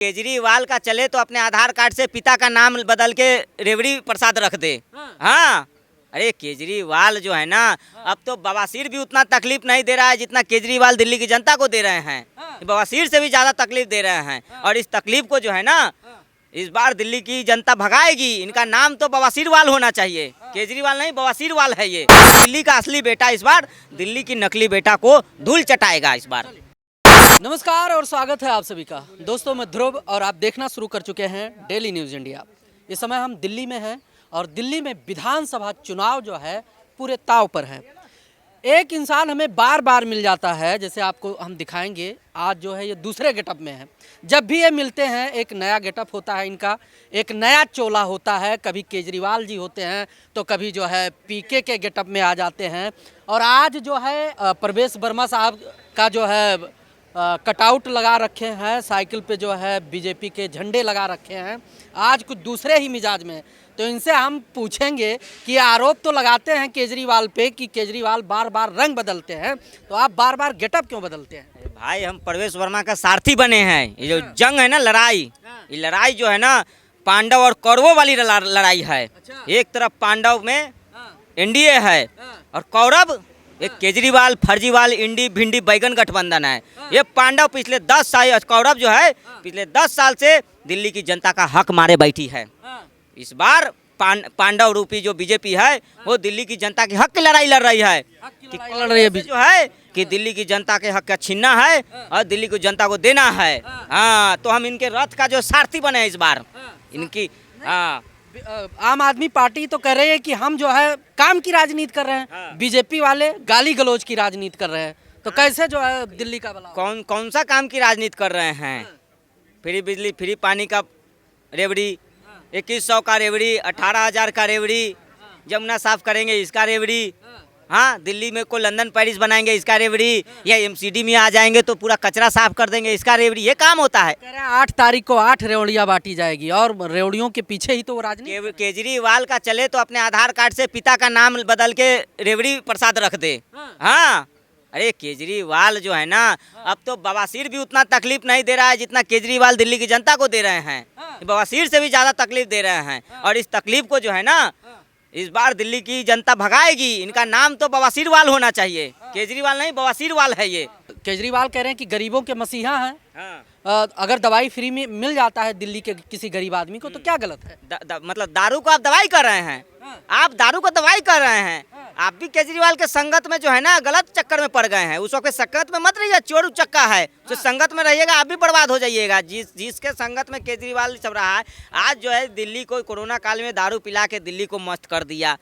केजरीवाल का चले तो अपने आधार कार्ड से पिता का नाम बदल के रेवड़ी प्रसाद रख दे। हाँ, अरे केजरीवाल जो है ना, अब तो बवासीर भी उतना तकलीफ नहीं दे रहा है जितना केजरीवाल दिल्ली की जनता को दे रहे हैं। बवासीर से भी ज्यादा तकलीफ दे रहे हैं और इस तकलीफ को जो है ना, इस बार दिल्ली की जनता भगाएगी। इनका नाम तो बवासीर वाल होना चाहिए, केजरीवाल नहीं बवासीर वाल है ये। दिल्ली का असली बेटा इस बार दिल्ली की नकली बेटा को धूल चटाएगा इस बार। नमस्कार और स्वागत है आप सभी का। दोस्तों मैं ध्रुव और आप देखना शुरू कर चुके हैं डेली न्यूज़ इंडिया। इस समय हम दिल्ली में हैं और दिल्ली में विधानसभा चुनाव जो है पूरे ताव पर है। एक इंसान हमें बार बार मिल जाता है, जैसे आपको हम दिखाएंगे। आज जो है ये दूसरे गेटअप में है। जब भी ये मिलते हैं एक नया गेटअप होता है इनका, एक नया चोला होता है। कभी केजरीवाल जी होते हैं तो कभी जो है पीके के गेटअप में आ जाते हैं। और आज जो है प्रवेश वर्मा साहब का जो है कटआउट लगा रखे हैं, साइकिल पे जो है बीजेपी के झंडे लगा रखे हैं। आज कुछ दूसरे ही मिजाज में, तो इनसे हम पूछेंगे कि आरोप तो लगाते हैं केजरीवाल पे कि केजरीवाल बार बार रंग बदलते हैं, तो आप बार बार गेटअप क्यों बदलते हैं? भाई हम प्रवेश वर्मा का सारथी बने हैं। ये जो जंग है ना, लड़ाई, ये लड़ाई जो है ना पांडव और कौरवों वाली लड़ाई है। एक तरफ पांडव में एनडीए है और कौरव एक केजरीवाल फर्जीवाल इंडी भिंडी बैगन गठबंधन है। ये पांडव पिछले 10 साल, कौरव जो है पिछले 10 साल से दिल्ली की जनता का हक मारे बैठी है। इस बार पांडव रूपी जो बीजेपी है वो दिल्ली की जनता के हक की लड़ाई लड़ रही है। जो है कि दिल्ली की जनता के हक का छीनना है और दिल्ली की जनता को देना है। हाँ, तो हम इनके रथ का जो सारथी बने इस बार इनकी। हाँ, आम आदमी पार्टी तो कह रही है कि हम जो है काम की राजनीति कर रहे हैं, बीजेपी वाले गाली गलौज की राजनीति कर रहे हैं। तो कैसे जो है दिल्ली का भला? कौन सा काम की राजनीति कर रहे हैं? फ्री बिजली, फ्री पानी का रेवड़ी, 2100 का रेवड़ी, 18,000 का रेवड़ी, जमुना साफ करेंगे इसका रेवड़ी। हाँ, दिल्ली में को लंदन पेरिस बनाएंगे इसका रेवड़ी, या एमसीडी में आ जाएंगे तो पूरा कचरा साफ कर देंगे इसका रेवड़ी। ये काम होता है। कह रहे हैं 8 तारीख को 8 रेवड़ियाँ बांटी जाएगी और रेवड़ियों के पीछे ही तो वो राजनीति। केजरीवाल का चले तो अपने आधार कार्ड से पिता का नाम बदल के रेवड़ी प्रसाद रख दे। हाँ, अरे केजरीवाल जो है ना, अब तो बवासीर भी उतना तकलीफ नहीं दे रहा है जितना केजरीवाल दिल्ली की जनता को दे रहे हैं। बवासीर से भी ज्यादा तकलीफ दे रहे हैं और इस तकलीफ को जो है ना, इस बार दिल्ली की जनता भगाएगी। इनका नाम तो बवासीर वाल होना चाहिए, केजरीवाल नहीं बवासीर वाल है ये। केजरीवाल कह रहे हैं कि गरीबों के मसीहा हैं। अगर दवाई फ्री में मिल जाता है दिल्ली के किसी गरीब आदमी को तो क्या गलत है? मतलब दारू को आप दवाई कर रहे हैं, आप दारू को दवाई कर रहे हैं। आप भी केजरीवाल के संगत में जो है ना गलत चक्कर में पड़ गए हैं। उस वक्त संगत में मत रहिए, चोर चक्का है तो संगत में रहिएगा, आप भी बर्बाद हो जाइएगा। जिसके संगत में केजरीवाल चल रहा है, आज जो है दिल्ली को कोरोना काल में दारू पिला के दिल्ली को मस्त कर दिया।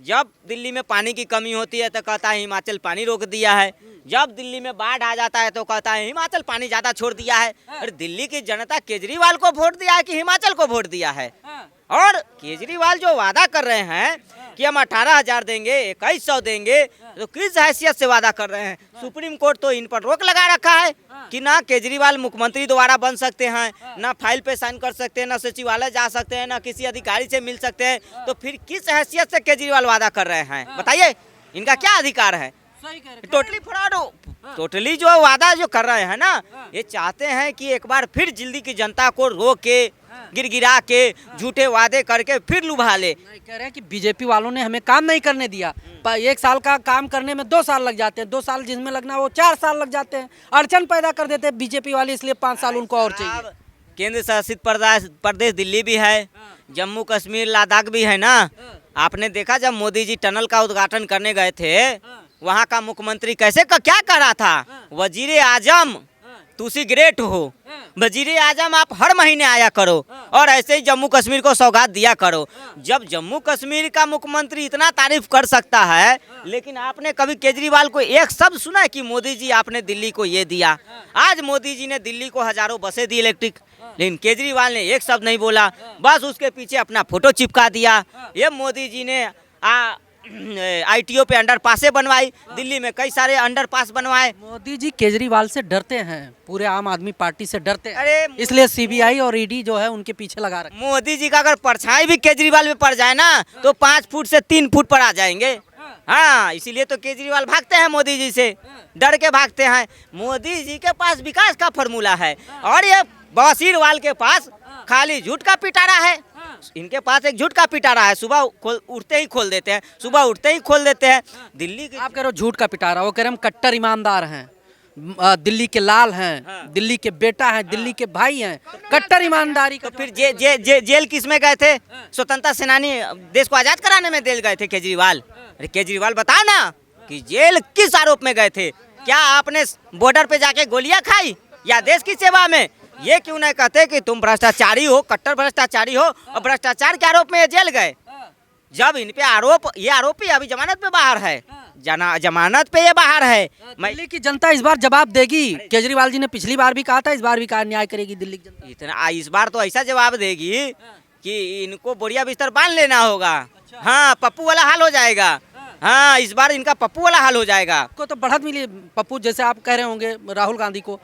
जब दिल्ली में पानी की कमी होती है तो कहता है हिमाचल पानी रोक दिया है। जब दिल्ली में बाढ़ आ जाता है तो कहता है हिमाचल पानी ज्यादा छोड़ दिया है। और दिल्ली की जनता केजरीवाल को वोट दिया है कि हिमाचल को वोट दिया है? और केजरीवाल जो वादा कर रहे हैं कि हम 18,000 देंगे, 2100 देंगे, तो किस हैसियत से वादा कर रहे हैं? सुप्रीम कोर्ट तो इन पर रोक लगा रखा है कि ना केजरीवाल मुख्यमंत्री दोबारा बन सकते हैं, ना फाइल पे साइन कर सकते हैं, ना सचिवालय जा सकते हैं, ना किसी अधिकारी से मिल सकते हैं। तो फिर किस हैसियत से केजरीवाल वादा कर रहे हैं बताइए? इनका क्या अधिकार है? टोटली फ्रॉड हो। टोटली जो वादा जो कर रहे हैं ना, ये चाहते हैं कि एक बार फिर दिल्ली की जनता को रो के गिरगिरा के झूठे वादे करके फिर लुभा ले। कह रहे हैं कि बीजेपी वालों ने हमें काम नहीं करने दिया। 1 साल का काम करने में 2 साल लग जाते हैं, 2 साल जिसमें लगना वो 4 साल लग जाते हैं। अड़चन पैदा कर देते हैं बीजेपी वाले, इसलिए 5 साल उनको और चाहिए। केंद्र शासित प्रदेश दिल्ली भी है, जम्मू कश्मीर लद्दाख भी है ना। आपने देखा जब मोदी जी टनल का उद्घाटन करने गए थे, वहाँ का मुख्यमंत्री कैसे क्या कर रहा था? वजीरे आजम तुसी ग्रेट हो, वजीरे आजम आप हर महीने आया करो और ऐसे ही जम्मू कश्मीर को सौगात दिया करो। जब जम्मू कश्मीर का मुख्यमंत्री इतना तारीफ कर सकता है, लेकिन आपने कभी केजरीवाल को एक शब्द सुना है कि मोदी जी आपने दिल्ली को ये दिया? आज मोदी जी ने दिल्ली को हजारों बसें दी इलेक्ट्रिक, लेकिन केजरीवाल ने एक शब्द नहीं बोला, बस उसके पीछे अपना फोटो चिपका दिया। ये मोदी जी ने ITO पे अंडरपासे बनवाई, दिल्ली में कई सारे अंडरपास बनवाए। मोदी जी केजरीवाल से डरते हैं, पूरे आम आदमी पार्टी से डरते हैं। अरे इसलिए CBI और ED जो है उनके पीछे लगा रहे। मोदी जी का अगर परछाई भी केजरीवाल में पड़ जाए ना तो 5 फुट से 3 फुट पर आ जाएंगे। हाँ, इसीलिए तो केजरीवाल भागते हैं मोदी जी से, डर के भागते हैं। मोदी जी के पास विकास का फॉर्मूला है और ये बवासीर वाल के पास खाली झूठ का पिटारा है। इनके पास एक झूठ का पिटारा है, सुबह उठते ही खोल देते हैं, सुबह उठते ही खोल देते हैं। दिल्ली की आप कह रहे हो झूठ का पिटारा, वो कह रहे हम कट्टर ईमानदार हैं, दिल्ली के लाल हैं, दिल्ली के बेटा हैं, दिल्ली के भाई हैं, कट्टर ईमानदारी का। तो फिर जेल किस में गए थे? स्वतंत्रता सेनानी देश को आजाद कराने में जेल गए थे केजरीवाल। अरे केजरीवाल बताओ ना कि जेल किस आरोप में गए थे? क्या आपने बॉर्डर पे जाके गोलियां खाई या देश की सेवा में? ये क्यों नहीं कहते कि तुम भ्रष्टाचारी हो, कट्टर भ्रष्टाचारी हो, और भ्रष्टाचार के आरोप में ये जेल गए? जब इन पे ये आरोपी अभी जमानत पे बाहर है, जमानत पे ये बाहर है। दिल्ली की जनता इस बार जवाब देगी। केजरीवाल जी ने पिछली बार भी कहा था, इस बार भी कहा न्याय करेगी दिल्ली की जनता। इतना इस बार तो ऐसा जवाब देगी कि इनको बोरिया बिस्तर बांध लेना होगा। हाँ, पप्पू वाला हाल हो जाएगा। हाँ, इस बार इनका पप्पू वाला हाल हो जाएगा। को तो बढ़त मिली, पप्पू जैसे आप कह रहे होंगे राहुल गांधी को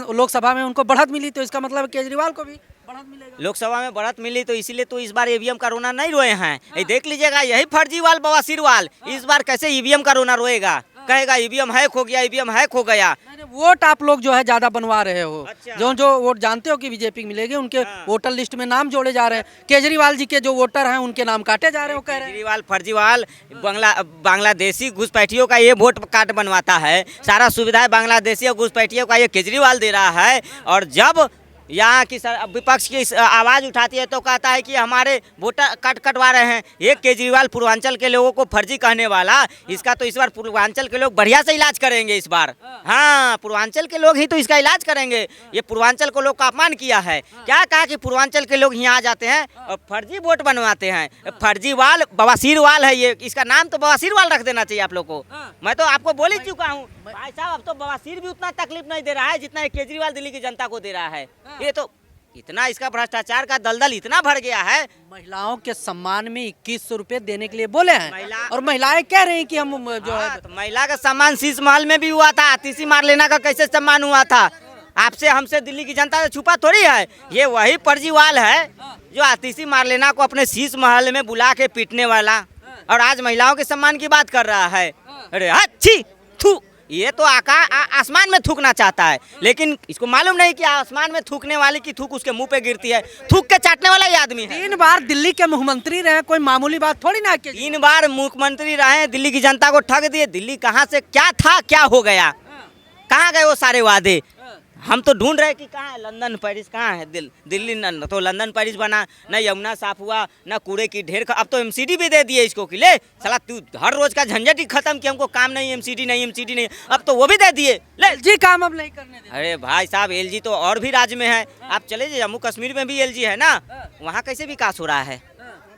लोकसभा में उनको बढ़त मिली, तो इसका मतलब केजरीवाल को भी बढ़त मिलेगा। लोकसभा में बढ़त मिली तो इसीलिए तो इस बार ईवीएम का रोना नहीं रोए हैं। ये देख लीजिएगा, यही फर्जीवाल बवासीरवाल इस बार कैसे ईवीएम का रोना रोएगा, कहेगा ईवीएम हैक हो गया, ईवीएम हैक हो गया। वोट आप लोग जो है ज्यादा बनवा रहे हो। अच्छा। जो वोट जानते हो कि बीजेपी मिलेगी, उनके वोटर लिस्ट में नाम जोड़े जा रहे हैं। केजरीवाल जी के जो वोटर हैं उनके नाम काटे जा रहे हो, कह रहे हैं। केजरीवाल फर्जीवाल बांग्लादेशी घुसपैठियों का ये वोट कार्ड बनवाता है, सारा सुविधाएं बांग्लादेशी और घुसपैठियों का ये केजरीवाल दे रहा है। और जब यहाँ की विपक्ष की आवाज़ उठाती है तो कहता है कि हमारे वोटर कार्ड कटवा रहे हैं। ये केजरीवाल पूर्वांचल के लोगों को फर्जी कहने वाला, इसका तो इस बार पूर्वांचल के लोग बढ़िया से इलाज करेंगे इस बार। हाँ, पूर्वांचल के लोग ही तो इसका इलाज करेंगे। ये पूर्वांचल को लोग का अपमान किया है। क्या कहा कि पूर्वांचल के लोग यहाँ आ जाते हैं और फर्जी वोट बनवाते हैं। फर्जीवाल बवासीरवाल है ये, इसका नाम तो बवासीरवाल रख देना चाहिए आप लोग को। मैं तो आपको बोल ही चुका हूँ भाई साहब, अब तो बवासीर भी उतना तकलीफ नहीं दे रहा है जितना केजरीवाल दिल्ली की जनता को दे रहा है। ये तो इतना इसका भ्रष्टाचार का दलदल इतना भर गया है। महिलाओं के सम्मान में 2100 रुपए देने के लिए बोले हैं, और महिलाएं कह रही हैं कि हम जो है तो महिला का सम्मान शीश महल में भी हुआ था। आतिशी मार लेना का कैसे सम्मान हुआ था? आपसे हमसे दिल्ली की जनता से छुपा थोड़ी है। ये वही फर्जीवाल है जो आतिशी मार लेना को अपने शीश महल में बुला के पीटने वाला, और आज महिलाओं के सम्मान की बात कर रहा है। अरे अच्छी थू, ये तो आसमान में थूकना चाहता है, लेकिन इसको मालूम नहीं कि आसमान में थूकने वाले की थूक उसके मुंह पे गिरती है। थूक के चाटने वाला ये आदमी है। 3 बार दिल्ली के मुख्यमंत्री रहे, कोई मामूली बात थोड़ी ना। 3 बार मुख्यमंत्री रहे, दिल्ली की जनता को ठग दिए। दिल्ली कहाँ से क्या था, क्या हो गया, कहाँ गए वो सारे वादे? हम तो ढूंढ रहे कि कहाँ है लंदन पेरिस, कहाँ है दिल्ली न तो लंदन पेरिस बना, न यमुना साफ हुआ, न कूड़े की ढेर। अब तो एमसीडी भी दे दिए इसको कि ले साला तू हर रोज का झंझट ही खत्म कि हमको काम नहीं, एमसीडी नहीं, अब तो वो भी दे दिए। ले जी काम अब नहीं करने दे। अरे भाई साहब, एलजी तो और भी राज्य में है। आप चले जाइए, जम्मू कश्मीर में भी एलजी है ना, वहाँ कैसे विकास हो रहा है?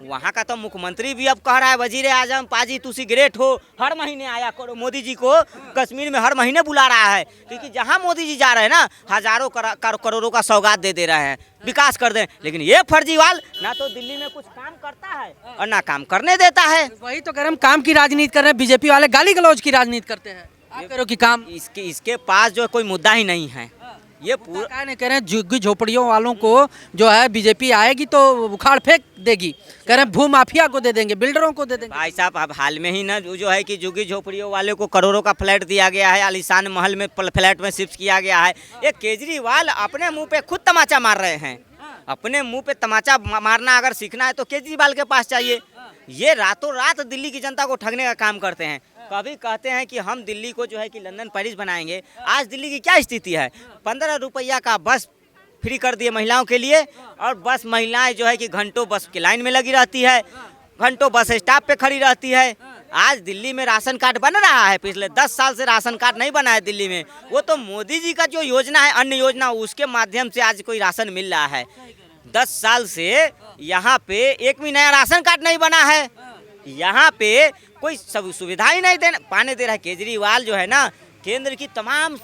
वहाँ का तो मुख्यमंत्री भी अब कह रहा है वजीर आजम पाजी तुसी ग्रेट हो, हर महीने आया करो। मोदी जी को कश्मीर में हर महीने बुला रहा है, क्योंकि जहाँ मोदी जी जा रहे हैं ना, हजारों करोड़ों का सौगात दे रहे हैं, विकास कर दें। लेकिन ये फर्जीवाल ना तो दिल्ली में कुछ काम करता है और ना काम करने देता है। वही तो कह रहे हम काम की राजनीति कर रहे हैं, बीजेपी वाले गाली गलौज की राजनीति करते हैं। आप कह रहे हो कि काम इसके पास जो कोई मुद्दा ही नहीं है। ये पूरा क्या नहीं कह रहे हैं, झुग्गी झोपड़ियों वालों को जो है बीजेपी आएगी तो उखाड़ फेंक देगी। कह रहे हैं भू माफिया को दे देंगे, बिल्डरों को दे देंगे। भाई साहब, अब हाल में ही ना जो है कि झुग्गी झोपड़ियों वाले को करोड़ों का फ्लैट दिया गया है, आलीशान महल में फ्लैट में शिफ्ट किया गया है। ये केजरीवाल अपने मुंह पे खुद तमाचा मार रहे हैं। अपने मुंह पे तमाचा मारना अगर सीखना है तो केजरीवाल के पास चाहिए। ये रातों रात दिल्ली की जनता को ठगने का काम करते हैं। कभी कहते हैं कि हम दिल्ली को जो है कि लंदन पेरिस बनाएंगे। आज दिल्ली की क्या स्थिति है? 15 रुपया का बस फ्री कर दिए महिलाओं के लिए, और बस महिलाएं जो है कि घंटों बस की लाइन में लगी रहती है, घंटों बस स्टॉप पे खड़ी रहती है। आज दिल्ली में राशन कार्ड बन रहा है, पिछले 10 साल से राशन कार्ड नहीं बना है दिल्ली में। वो तो मोदी जी का जो योजना है, अन्न योजना, उसके माध्यम से आज कोई राशन मिल रहा है। 10 साल से यहाँ पे एक भी नया राशन कार्ड नहीं बना है। यहाँ पे कोई सब सुविधा ही नहीं पाने दे रहा है। केजरीवाल जो है ना, केंद्र की तमाम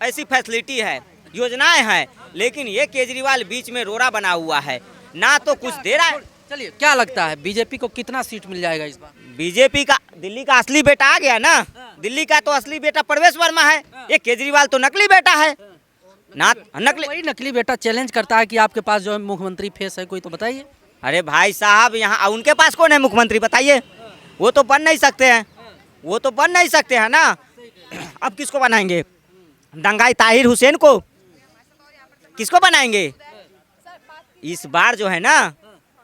ऐसी फैसिलिटी है, योजनाएं हैं, लेकिन ये केजरीवाल बीच में रोड़ा बना हुआ है, ना तो कुछ दे रहा है। चलिए, क्या लगता है बीजेपी को कितना सीट मिल जाएगा इस बार? बीजेपी का दिल्ली का असली बेटा आ गया ना। दिल्ली का तो असली बेटा प्रवेश वर्मा है, ये केजरीवाल तो नकली बेटा है ना। वही नकली बेटा चैलेंज करता है कि आपके पास जो है मुख्यमंत्री फेस है, कोई तो बताइए। अरे भाई साहब, यहाँ उनके पास कौन है मुख्यमंत्री बताइए? वो तो बन नहीं सकते हैं, वो तो बन नहीं सकते हैं ना। अब किसको बनाएंगे? दंगाई ताहिर हुसैन को किसको बनाएंगे? इस बार जो है ना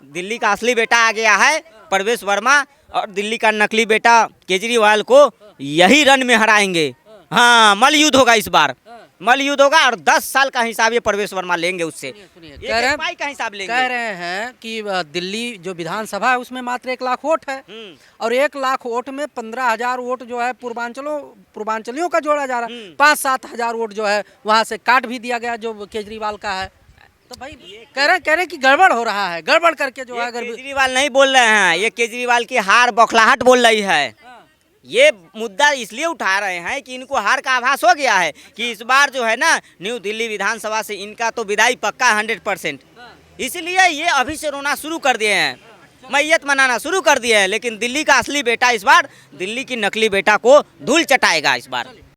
दिल्ली का असली बेटा आ गया है प्रवेश वर्मा, और दिल्ली का नकली बेटा केजरीवाल को यही रन में हराएंगे। हाँ, मल युद्ध होगा इस बार, मल युद्ध होगा, और 10 साल का हिसाब ये प्रवेश वर्मा लेंगे उससे। कह पाई का हिसाब लेंगे। कह रहे हैं कि दिल्ली जो विधानसभा है उसमें मात्र 1 लाख वोट है, और 1 लाख वोट में 15,000 वोट जो है पूर्वांचलियों का जोड़ा जा रहा है, 5-7 हजार वोट जो है वहाँ से काट भी दिया गया जो केजरीवाल का है। तो भाई कह रहे हैं कि गड़बड़ हो रहा है, गड़बड़ करके जो है। अगर केजरीवाल नहीं बोल रहे हैं, ये केजरीवाल की हार बौखलाहट बोल रही है। ये मुद्दा इसलिए उठा रहे हैं कि इनको हार का आभास हो गया है कि इस बार जो है ना न्यू दिल्ली विधानसभा से इनका तो विदाई पक्का 100%। इसलिए ये अभी से रोना शुरू कर दिए हैं, मैयत मनाना शुरू कर दिए हैं। लेकिन दिल्ली का असली बेटा इस बार दिल्ली की नकली बेटा को धूल चटाएगा इस बार।